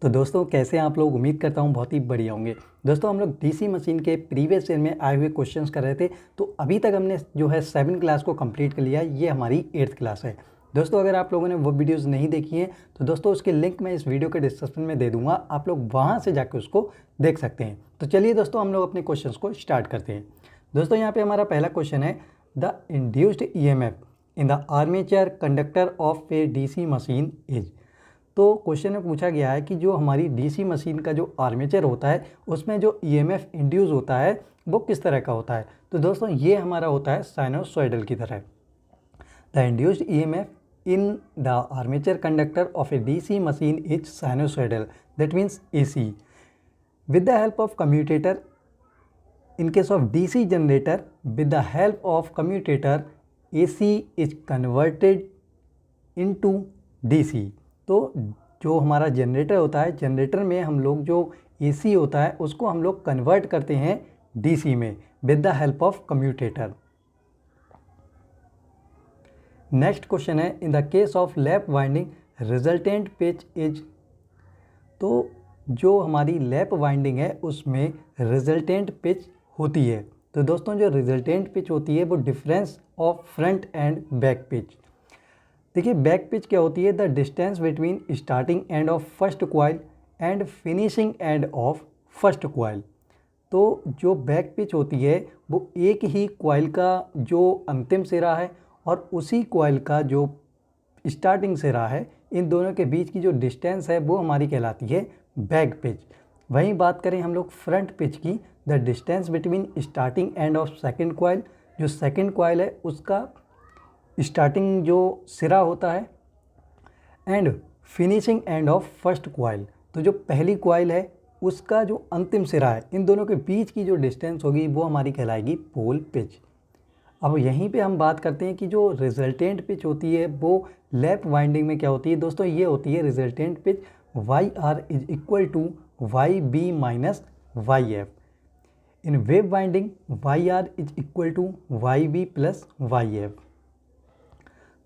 तो दोस्तों कैसे हैं आप लोग। उम्मीद करता हूँ बहुत ही बढ़िया होंगे। दोस्तों हम लोग डीसी मशीन के प्रीवियस ईयर में आए हुए क्वेश्चंस कर रहे थे। तो अभी तक हमने जो है 7 क्लास को कंप्लीट कर लिया। ये हमारी 8th क्लास है। दोस्तों अगर आप लोगों ने वो वीडियोस नहीं देखी हैं तो दोस्तों उसके लिंक मैं इस वीडियो के डिस्क्रिप्शन में दे दूंगा, आप लोग वहाँ से जाकर उसको देख सकते हैं। तो चलिए दोस्तों हम लोग अपने क्वेश्चन को स्टार्ट करते हैं। दोस्तों यहाँ पे हमारा पहला क्वेश्चन है, the induced EMF in the armature conductor of a DC machine is. तो क्वेश्चन में पूछा गया है कि जो हमारी डीसी मशीन का जो आर्मेचर होता है उसमें जो ईएमएफ इंड्यूस होता है वो किस तरह का होता है। तो दोस्तों ये हमारा होता है साइनोसॉइडल की तरह। The induced EMF in the armature conductor of a DC machine is sinusoidal, that means AC. With the help of commutator, in case of DC generator, with the help of commutator, AC is converted into DC। तो जो हमारा generator होता है, generator में हम लोग जो AC होता है उसको हम लोग कन्वर्ट करते हैं DC में with the help of commutator. Next question है, in the case of lap winding resultant pitch is. तो जो हमारी लैप वाइंडिंग है उसमें रिजल्टेंट पिच होती है। तो दोस्तों जो रिजल्टेंट पिच होती है वो difference of front end back pitch. देखिए बैक पिच क्या होती है, the distance between starting end of first coil and finishing end of first coil. तो जो बैक पिच होती है वो एक ही कॉइल का जो अंतिम सिरा है और उसी कॉइल का जो स्टार्टिंग सिरा है, इन दोनों के बीच की जो डिस्टेंस है वो हमारी कहलाती है बैक पिच। वहीं बात करें हम लोग फ्रंट पिच की, the distance between starting end of second coil, जो सेकंड कॉइल है उसका स्टार्टिंग जो सिरा होता है and finishing end of first coil, तो जो पहली कॉइल है उसका जो अंतिम सिरा है, इन दोनों के बीच की जो डिस्टेंस होगी वो हमारी कहलाएगी पोल पिच। अब यहीं पे हम बात करते हैं कि जो रिजल्टेंट पिच होती है वो लैप वाइंडिंग में क्या होती है। दोस्तों ये होती है resultant pitch YR is equal to YB minus YF। In wave winding YR is equal to YB plus YF।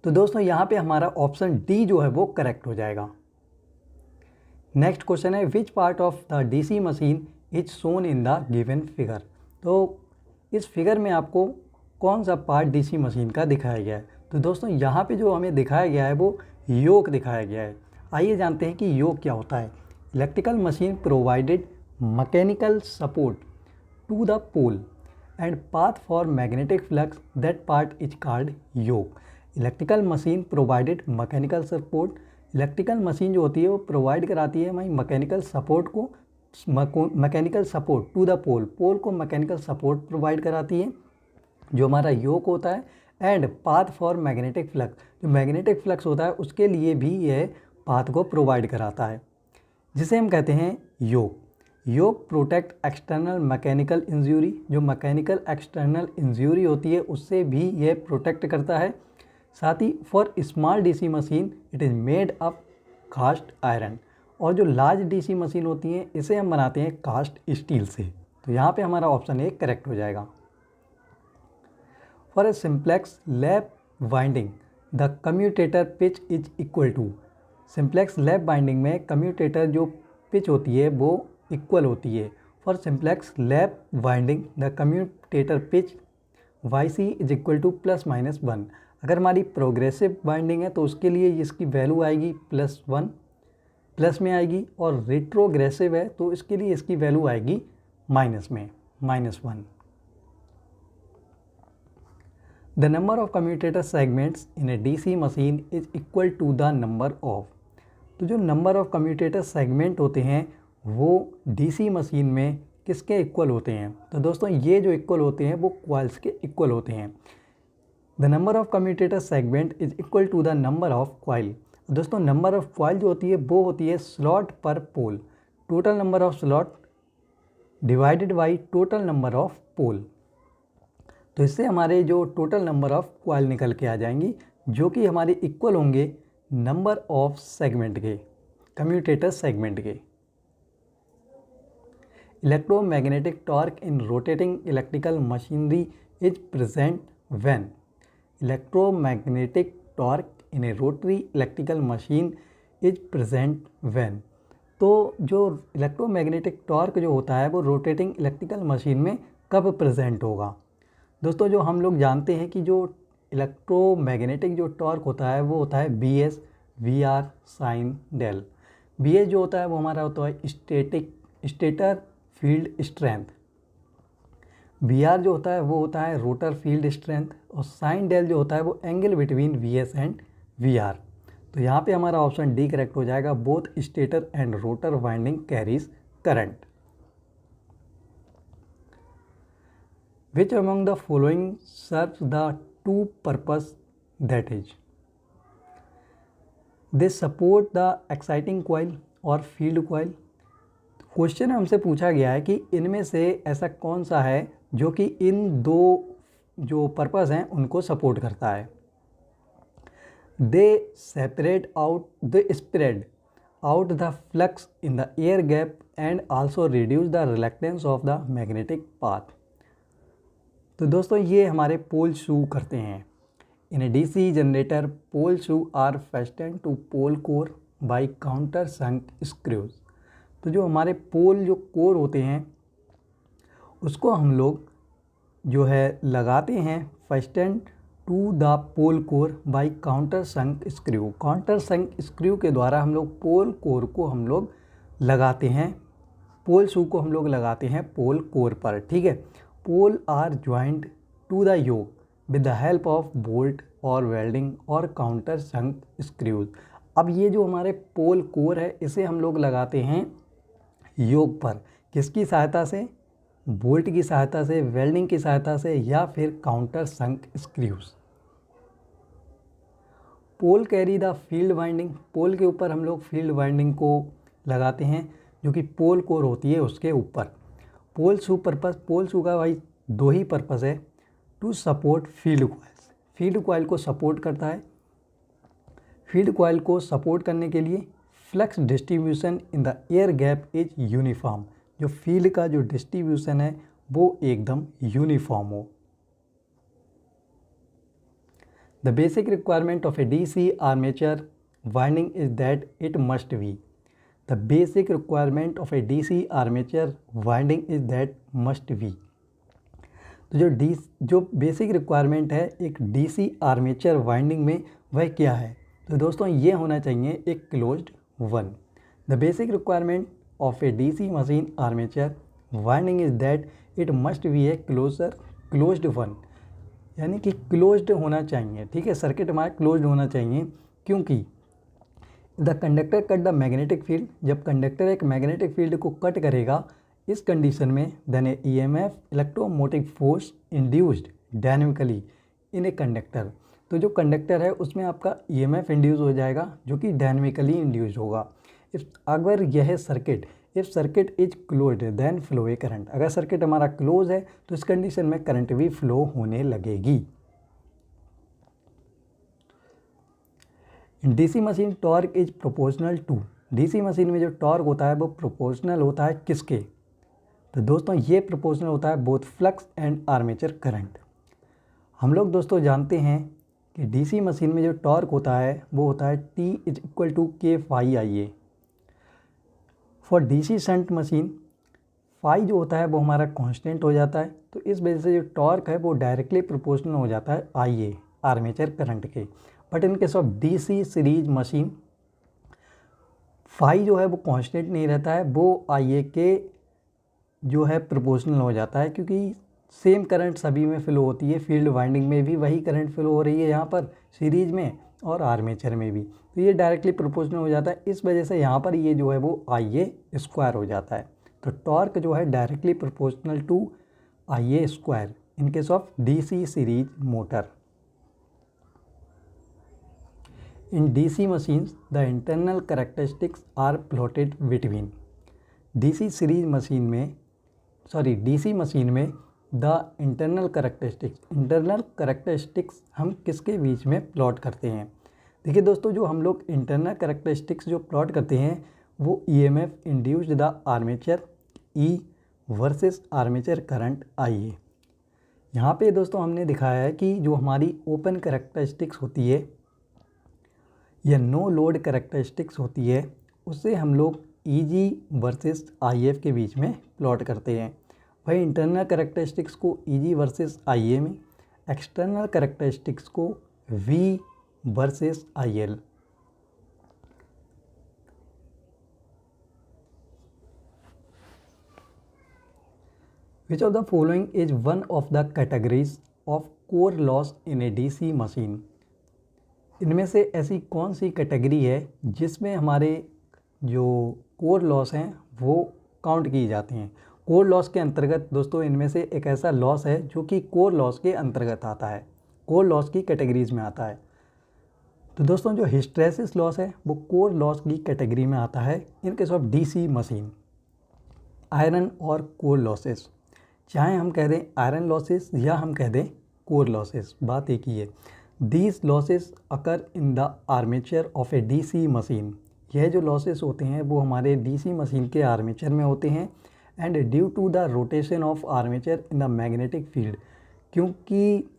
तो दोस्तों यहाँ पे हमारा ऑप्शन डी जो है वो करेक्ट हो जाएगा। नेक्स्ट क्वेश्चन है, which part of the DC machine is shown in the given figure. तो इस फिगर में आपको कौन सा पार्ट डीसी मशीन का दिखाया गया है। तो दोस्तों यहाँ पे जो हमें दिखाया गया है वो योक दिखाया गया है। आइए जानते हैं कि योक क्या होता है। Electrical machine provided mechanical support to the pole and path for magnetic flux, that part is called yoke. Electrical machine provided mechanical support, electrical machine जो होती है वो प्रोवाइड कराती है हमारी मैकेनिकल सपोर्ट को, mechanical support to the pole, pole को mechanical support provide कराती है जो हमारा योक होता है, and path for magnetic flux, जो मैग्नेटिक फ्लक्स होता है उसके लिए भी यह पाथ को प्रोवाइड कराता है, जिसे हम कहते हैं yoke. Yoke protect external mechanical injury, जो मैकेनिकल एक्सटर्नल इंजरी होती है उससे भी यह प्रोटेक्ट करता है। साथ ही for small DC machine it is made up cast iron, और जो लार्ज डीसी मशीन होती हैं इसे हम बनाते हैं कास्ट स्टील से। तो यहाँ पे हमारा ऑप्शन ए करेक्ट हो जाएगा। For a simplex lap winding the commutator pitch is equal to. Simplex lap winding में कम्यूटेटर जो पिच होती है वो इक्वल होती है। For simplex lap winding the commutator pitch YC is equal to plus minus 1। अगर हमारी प्रोग्रेसिव वाइंडिंग है तो उसके लिए इसकी वैल्यू आएगी +1, प्लस में आएगी, और रेट्रोग्रेसिव है तो इसके लिए इसकी वैल्यू आएगी माइनस में, -1। The number of commutator segments in a DC machine is equal to the number of. तो जो नंबर ऑफ कम्यूटेटर सेगमेंट होते हैं वो डीसी मशीन में किसके इक्वल होते हैं। तो दोस्तों ये जो इक्वल होते हैं वो कॉइल्स के इक्वल होते हैं। The number of commutator segment is equal to the number of coil. दोस्तों नंबर ऑफ कॉइल जो होती है वो होती है slot per pole, total number of slot divided by total number of pole. तो इससे हमारे जो टोटल नंबर ऑफ कॉइल निकल के आ जाएंगी जो कि हमारे इक्वल होंगे नंबर ऑफ सेगमेंट के, कम्यूटेटर सेगमेंट के। Electromagnetic torque in rotating electrical machinery is present when. Electromagnetic torque in A rotary electrical machine is present when. तो जो इलेक्ट्रोमैग्नेटिक टॉर्क जो होता है वो रोटेटिंग इलेक्ट्रिकल मशीन में कब प्रेजेंट होगा। दोस्तों जो हम लोग जानते हैं कि जो इलेक्ट्रोमैग्नेटिक जो टॉर्क होता है वो होता है B S V R sine del. B S जो होता है वो हमारा होता है stator field strength, V R जो होता है वो होता है रोटर फील्ड स्ट्रेंथ, और साइन डेल जो होता है वो angle between V S and V R. तो यहाँ पे हमारा ऑप्शन डी करेक्ट हो जाएगा, both stator and rotor winding carries current. Which among the following serves the to purpose, that is they support the exciting coil और field coil. Question हमसे पूछा गया है कि इनमें से ऐसा कौन सा है जो कि इन दो जो पर्पस हैं उनको सपोर्ट करता है। They separate out, they spread out the flux in the air gap and also reduce the reluctance of the magnetic path. तो दोस्तों ये हमारे पोल शू करते हैं। In a DC generator pole shoe are fastened to pole core by countersunk screws. तो जो हमारे पोल जो कोर होते हैं उसको हम लोग जो है लगाते हैं fastened to the pole core by countersunk screw. Countersunk screw के द्वारा हम लोग पोल कोर को हम लोग लगाते हैं, पोल शू को हम लोग लगाते हैं पोल कोर पर, ठीक है। Pole are joint to the yoke with the help of bolt और वेल्डिंग और काउंटर संक स्क्रूज। अब ये जो हमारे पोल कोर है इसे हम लोग लगाते हैं योक पर, किसकी सहायता से, बोल्ट की सहायता से, वेल्डिंग की सहायता से, या फिर countersunk screws. Pole carry the field winding, pole के ऊपर हम लोग फील्ड वाइंडिंग को लगाते हैं जो कि पोल कोर होती है उसके ऊपर। पोल शू पर्पस, पोल शू का भाई दो ही पर्पस है, to support field coils, field coil को सपोर्ट करता है। फील्ड कॉइल को सपोर्ट करने के लिए flux distribution in the air gap is uniform, जो फील्ड का जो डिस्ट्रीब्यूशन है वो एकदम यूनिफॉर्म हो। The basic requirement of a DC armature winding is that it must be, the basic requirement of a DC armature winding is that must be. तो जो basic requirement है एक डीसी आर्मेचर वाइंडिंग में वह क्या है, तो दोस्तों ये होना चाहिए एक closed one. The basic requirement of a DC machine armature winding is that it must B a closed one, यानी कि क्लोज्ड होना चाहिए, ठीक है। सर्किट हमारा क्लोज्ड होना चाहिए, क्योंकि the conductor cut the magnetic field, जब कंडक्टर एक मैग्नेटिक फील्ड को कट करेगा इस कंडीशन में then a EMF electromotive force induced dynamically in a conductor. तो जो कंडक्टर है उसमें आपका ईएमएफ इंड्यूस हो जाएगा जो कि डायनेमिकली इंड्यूस होगा। अगर यह circuit, if circuit is closed then flow a current, अगर सर्किट हमारा क्लोज है तो इस कंडीशन में करंट भी फ्लो होने लगेगी। In DC machine torque is proportional to, DC machine में जो टॉर्क होता है वो प्रोपोर्शनल होता है किसके, तो दोस्तों ये प्रोपोर्शनल होता है both flux and armature current. हम लोग दोस्तों जानते हैं कि डीसी मशीन में जो टॉर्क होता है वो होता है T is equal to K phi I A. For DC shunt machine phi जो होता है वो हमारा कांस्टेंट हो जाता है, तो इस वजह से जो टॉर्क है वो डायरेक्टली प्रोपोर्शनल हो जाता है आई ए आर्मेचर करंट के। But in case of DC series machine phi जो है वो कांस्टेंट नहीं रहता है, वो आई ए के जो है प्रोपोर्शनल हो जाता है, क्योंकि सेम करंट सभी में फ्लो होती है। फील्ड वाइंडिंग में भी वही करंट फ्लो हो रही है यहाँ पर सीरीज में और आर्मेचर में भी, तो ये डायरेक्टली प्रोपोर्शनल हो जाता है। इस वजह से यहाँ पर ये जो है वो आई ए स्क्वायर हो जाता है। तो टॉर्क जो है directly proportional to I A square in case of DC series motor. In DC machines the internal characteristics are plotted between, DC series machine में डीसी मशीन में द इंटरनल कैरेक्टरिस्टिक्स हम किसके बीच में प्लॉट करते हैं। देखिए दोस्तों, जो हम लोग इंटरनल कैरेक्टरिस्टिक्स जो प्लॉट करते हैं वो EMF induced the armature E versus armature current I A. यहाँ पे दोस्तों हमने दिखाया है कि जो हमारी ओपन कैरेक्टरिस्टिक्स होती है या नो लोड कैरेक्टरिस्टिक्स होती है उससे हम लोग ईजी वर्सेस आईएफ के बीच में प्लॉट करते हैं। वही इंटरनल कैरेक्टरिस्टिक्स को ईजी वर्सेस आईए में, एक्सटर्नल कैरेक्टरिस्टिक्स को V versus IL. Which of the following is one of the categories of core loss in a DC machine? इनमें से ऐसी कौन सी कैटेगरी है जिसमें हमारे जो कोर लॉस हैं वो काउंट किए जाते हैं। कोर लॉस के अंतर्गत दोस्तों इनमें से एक ऐसा लॉस है जो कि कोर लॉस के अंतर्गत आता है, कोर लॉस की कैटेगरीज में आता है। तो दोस्तों जो हिस्टैरिसीस लॉस है वो कोर लॉस की कैटेगरी में आता है इन case of DC machine. Iron और कोर लॉसेस, चाहे हम कह दें आयरन लॉसेस या हम कह दें कोर लॉसेस, बात एक ही है। These losses occur in the armature of a DC machine. यह जो लॉसेस होते हैं वो हमारे डीसी मशीन के आर्मेचर में होते हैं। And due to the rotation of armature in the magnetic field, क्योंकि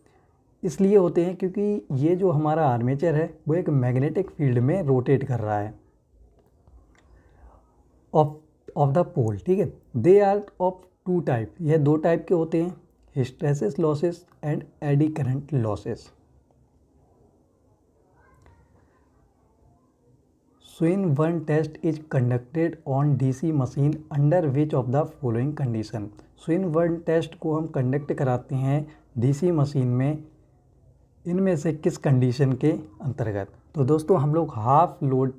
इसलिए होते हैं क्योंकि ये जो हमारा आर्मेचर है वो एक मैग्नेटिक फील्ड में रोटेट कर रहा है ऑफ द पोल, ठीक है। They are of two type, यह दो टाइप के होते हैं, hysteresis losses and eddy current losses. स्विन वन test is conducted on DC machine under which of the following condition. स्विन वन टेस्ट को हम कंडक्ट कराते हैं डीसी मशीन में इनमें से किस कंडीशन के अंतर्गत। तो दोस्तों हम लोग हाफ लोड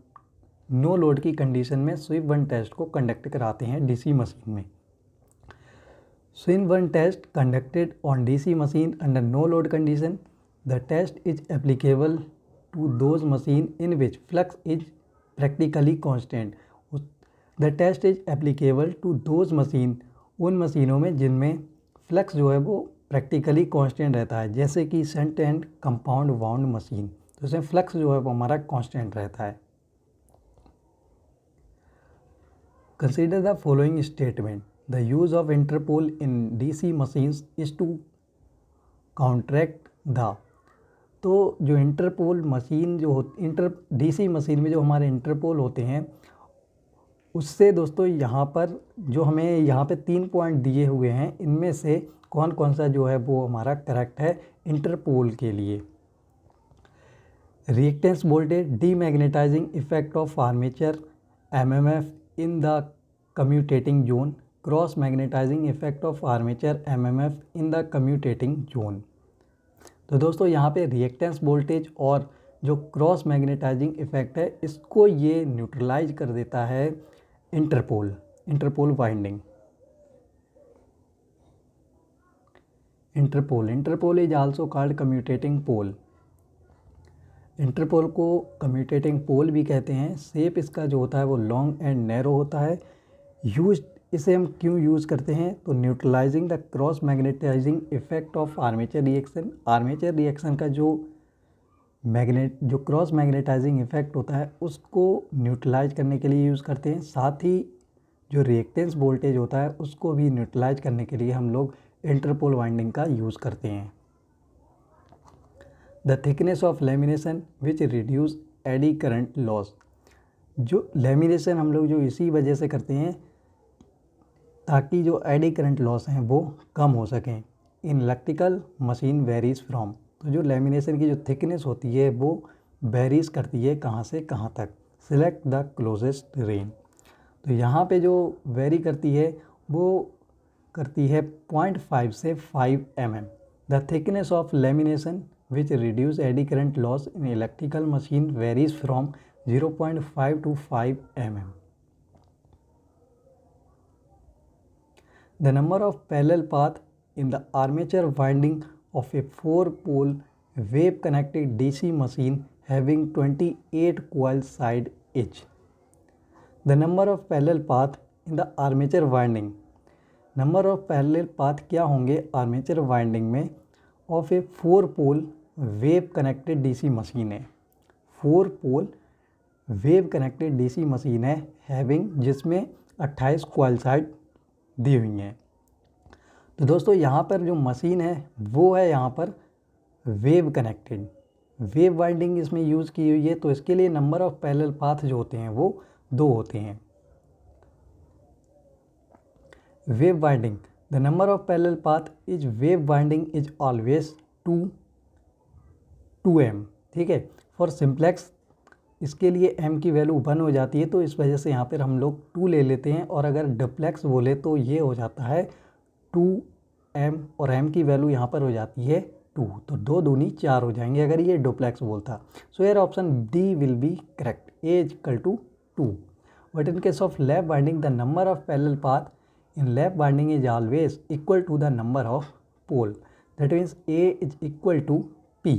नो लोड की कंडीशन में स्विन वन टेस्ट को कंडक्ट कराते हैं डीसी मशीन में। Swing one test conducted on DC machine under no load condition. The test is applicable to those machine in which flux is practically constant. The test is applicable to those machine, उन मशीनों में जिनमें flux जो है वो practically constant रहता है, जैसे कि shunt and compound wound machine, तो इसमें फ्लक्स जो है वो हमारा कांस्टेंट रहता है। Consider the following statement. The use of interpol in DC machines is to counteract the। तो जो इंटरपोल मशीन जो डीसी मशीन में जो हमारे इंटरपोल होते हैं उससे दोस्तों यहाँ पर जो हमें यहाँ पे 3 पॉइंट दिए हुए हैं, इनमें से कौन कौन सा जो है वो हमारा करेक्ट है इंटरपोल के लिए। Reactance voltage, demagnetising effect of armature MMF in the commutating zone, cross magnetising effect of armature MMF in the commutating zone. तो दोस्तों यहाँ पे रिएक्टेंस वोल्टेज और जो क्रॉस मैग्नेटाइजिंग इफेक्ट है इसको ये न्यूट्रलाइज कर देता है interpole winding. Interpole is also called commutating pole. Interpole को कम्यूटेटिंग पोल भी कहते हैं। शेप इसका जो होता है वो लॉन्ग एंड नैरो होता है। इसे हम क्यों यूज़ करते हैं, तो neutralizing the cross magnetising effect of armature reaction. Armature reaction का जो क्रॉस मैग्नेटाइजिंग इफेक्ट होता है उसको न्यूट्रलाइज करने के लिए यूज़ करते हैं। साथ ही जो रिएक्टेंस वोल्टेज होता है उसको भी न्यूट्रलाइज करने के लिए हम लोग इंटरपोल वाइंडिंग का यूज़ करते हैं। The thickness of lamination which reduce eddy current loss. जो लेमिनेशन हम लोग जो इसी वजह से करते हैं ताकि जो एडी करंट लॉस हैं वो कम हो सकें। In electrical machine varies from, तो जो लेमिनेशन की जो थिकनेस होती है वो वेरीज करती है कहाँ से कहाँ तक। सिलेक्ट द क्लोजेस्ट रेंज, तो यहाँ पे जो वेरी करती है वो करती है 0.5 से 5 mm। The thickness of lamination which reduce eddy current loss in electrical machine varies from 0.5 to 5 mm. The number of parallel path in the armature winding of a 4-pole wave-connected DC machine having 28 coil side each. The number of parallel path in the armature winding. Number of parallel path क्या होंगे armature winding में of a 4-pole wave-connected DC machine है। 4-pole wave-connected DC machine है having, जिसमें 28 coil side दी हुई हैं। तो दोस्तों यहाँ पर जो मशीन है वो है यहाँ पर वेव कनेक्टेड, वेव वाइंडिंग इसमें यूज़ की हुई है। तो इसके लिए नंबर ऑफ़ पैरेलल पाथ जो होते हैं वो 2 होते हैं। wave winding, the number of parallel path is wave winding is always 2m, ठीक है। फॉर सिंप्लेक्स इसके लिए m की वैल्यू 1 हो जाती है, तो इस वजह से यहाँ पर हम लोग 2 ले लेते हैं, और अगर डुप्लेक्स बोले तो ये हो जाता है 2m, और m की वैल्यू यहाँ पर हो जाती है 2, तो 2 दूनी 4 हो जाएंगे अगर ये डुप्लेक्स बोलता। So here option D will be correct, a is equal to 2। But in case of lap winding the number of parallel path in lap winding is always equal to the number of pole, that means a is equal to p।